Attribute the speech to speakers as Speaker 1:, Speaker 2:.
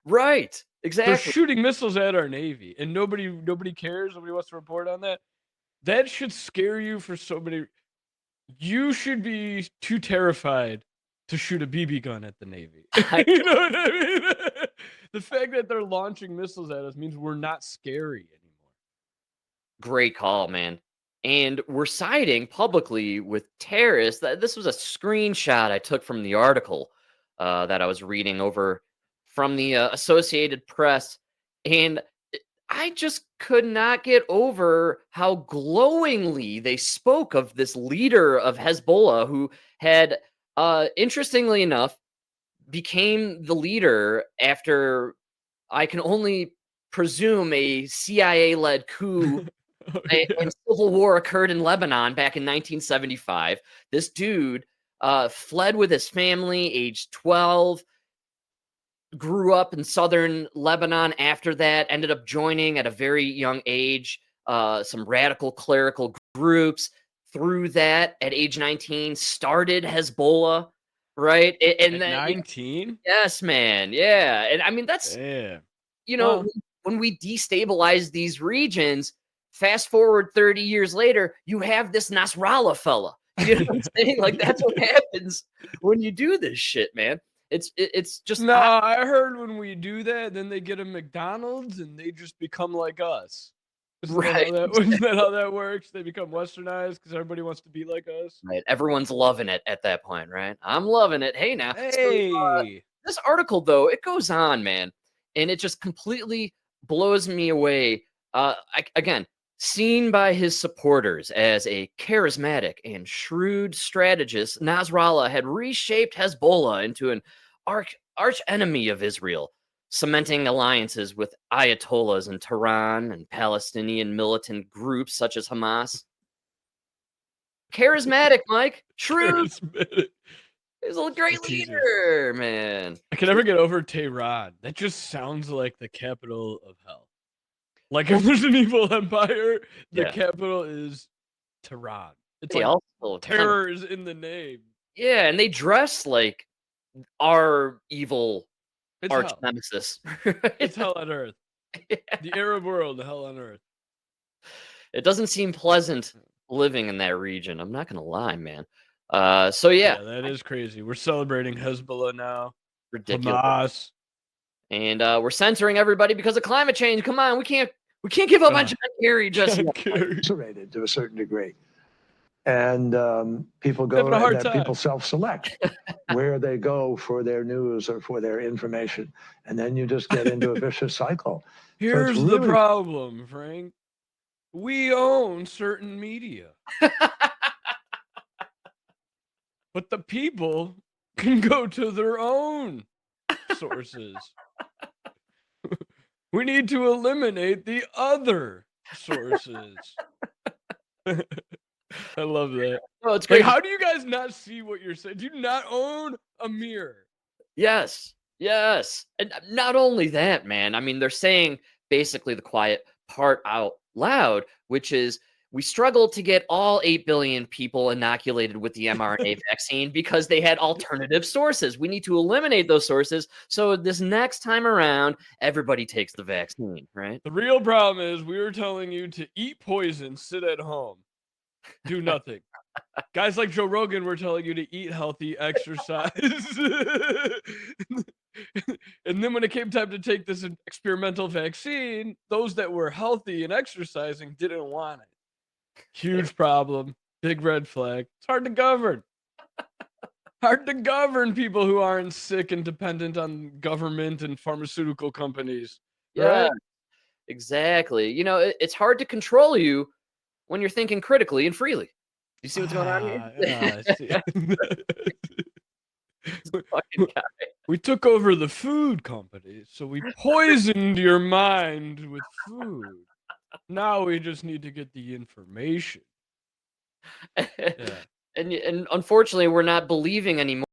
Speaker 1: Right.
Speaker 2: They're
Speaker 1: Exactly.
Speaker 2: shooting missiles at our Navy, and nobody cares, nobody wants to report on that. That should scare you for so many. You should be too terrified to shoot a BB gun at the Navy.
Speaker 1: I
Speaker 2: You know what I mean? The fact that they're launching missiles at us means we're not scary anymore.
Speaker 1: Great call, man. And we're siding publicly with terrorists. This was a screenshot I took from the article that I was reading over from the Associated Press. And I just could not get over how glowingly they spoke of this leader of Hezbollah who had, interestingly enough, became the leader after I can only presume a CIA-led coup
Speaker 2: Oh, yeah.
Speaker 1: and civil war occurred in Lebanon back in 1975. This dude fled with his family, age 12, grew up in southern Lebanon after that, ended up joining at a very young age some radical clerical groups. Through that, at age 19, started Hezbollah, right? And
Speaker 2: At
Speaker 1: then,
Speaker 2: 19?
Speaker 1: yes, man, yeah. And I mean, that's,
Speaker 2: Damn.
Speaker 1: you know,
Speaker 2: Well,
Speaker 1: when we destabilize these regions, fast forward 30 years later, you have this Nasrallah fella. You know what I'm saying? Like, that's what happens when you do this shit, man. It's just
Speaker 2: no, I heard when we do that, then they get a McDonald's and they just become like us. Isn't that
Speaker 1: right.
Speaker 2: how that isn't that how that works? They become westernized because everybody wants to be like us?
Speaker 1: Right. Everyone's loving it at that point, right? I'm loving it. Hey, now. So
Speaker 2: Hey!
Speaker 1: this article, though, it goes on, man, and it just completely blows me away. Again, seen by his supporters as a charismatic and shrewd strategist, Nasrallah had reshaped Hezbollah into an arch enemy of Israel, cementing alliances with ayatollahs in Tehran and Palestinian militant groups such as Hamas. Charismatic, Mike. Shrewd.
Speaker 2: Charismatic.
Speaker 1: He's a great
Speaker 2: Teaser.
Speaker 1: leader, man.
Speaker 2: I can never get over Tehran. That just sounds like the capital of hell. Like if there's an evil empire, the
Speaker 1: Yeah.
Speaker 2: capital is Tehran. It's
Speaker 1: They
Speaker 2: like
Speaker 1: also
Speaker 2: terror is in the name.
Speaker 1: yeah, and they dress like our evil
Speaker 2: It's
Speaker 1: arch
Speaker 2: hell.
Speaker 1: nemesis.
Speaker 2: It's hell on earth.
Speaker 1: Yeah.
Speaker 2: The Arab world, hell on earth.
Speaker 1: It doesn't seem pleasant living in that region. I'm not gonna lie, man. So yeah,
Speaker 2: Yeah, that is crazy. We're celebrating Hezbollah now.
Speaker 1: ridiculous.
Speaker 2: Hamas.
Speaker 1: And we're censoring everybody because of climate change. Come on, we can't give up on John Kerry just
Speaker 2: John
Speaker 1: yet.
Speaker 2: Kerry.
Speaker 3: Isolated to a certain degree. And people
Speaker 2: Having
Speaker 3: go
Speaker 2: a hard
Speaker 3: and that
Speaker 2: time.
Speaker 3: people self-select where they go for their news or for their information. And then you just get into a vicious cycle.
Speaker 2: Here's the
Speaker 3: really-
Speaker 2: problem, Frank. We own certain media. But the people can go to their own sources. We need to eliminate the other sources. I love that.
Speaker 1: Oh, it's
Speaker 2: Like,
Speaker 1: great.
Speaker 2: how do you guys not see what you're saying? Do you not own a mirror?
Speaker 1: Yes. Yes. And not only that, man. I mean, they're saying basically the quiet part out loud, which is we struggled to get all 8 billion people inoculated with the mRNA vaccine because they had alternative sources. We need to eliminate those sources so this next time around, everybody takes the vaccine, right?
Speaker 2: The real problem is we were telling you to eat poison, sit at home, do nothing. Guys like Joe Rogan were telling you to eat healthy, exercise. And then when it came time to take this experimental vaccine, those that were healthy and exercising didn't want it. Huge problem. Big red flag. It's hard to govern. Hard to govern people who aren't sick and dependent on government and pharmaceutical companies.
Speaker 1: Yeah,
Speaker 2: Right?
Speaker 1: exactly. You know, it's hard to control you when you're thinking critically and freely. You see what's going on here?
Speaker 2: Yeah, I see.
Speaker 1: Fucking guy.
Speaker 2: We took over the food companies, so we poisoned your mind with food. Now we just need to get the information. Yeah.
Speaker 1: And unfortunately, we're not believing anymore